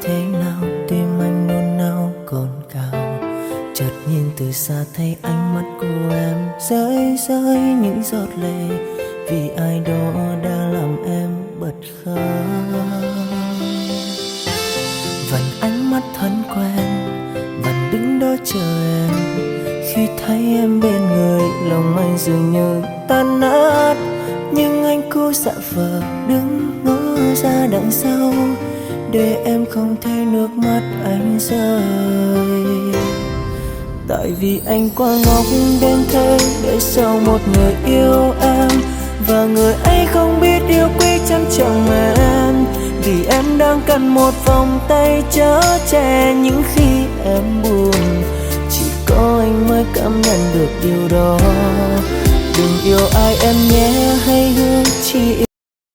thế nào, tim anh nôn nao cồn cào. Chợt nhìn từ xa thấy ánh mắt của em rơi rơi những giọt lệ, vì ai đó đã làm em bật khóc. Vẫn ánh mắt thân quen, vẫn đứng đó chờ em. Khi thấy em bên người, lòng anh dường như tan nát. Nhưng anh cố giả vờ đứng ngỡ ra đằng sau, để em không thấy nước mắt anh rơi. Tại vì anh quá ngốc đến thế, để sau một người yêu em, và người ấy không biết yêu quý trân trọng em. Vì em đang cần một vòng tay chở che những khi em buồn, chỉ có anh mới cảm nhận được điều đó. Đừng yêu ai em nhé, hãy hứa chỉ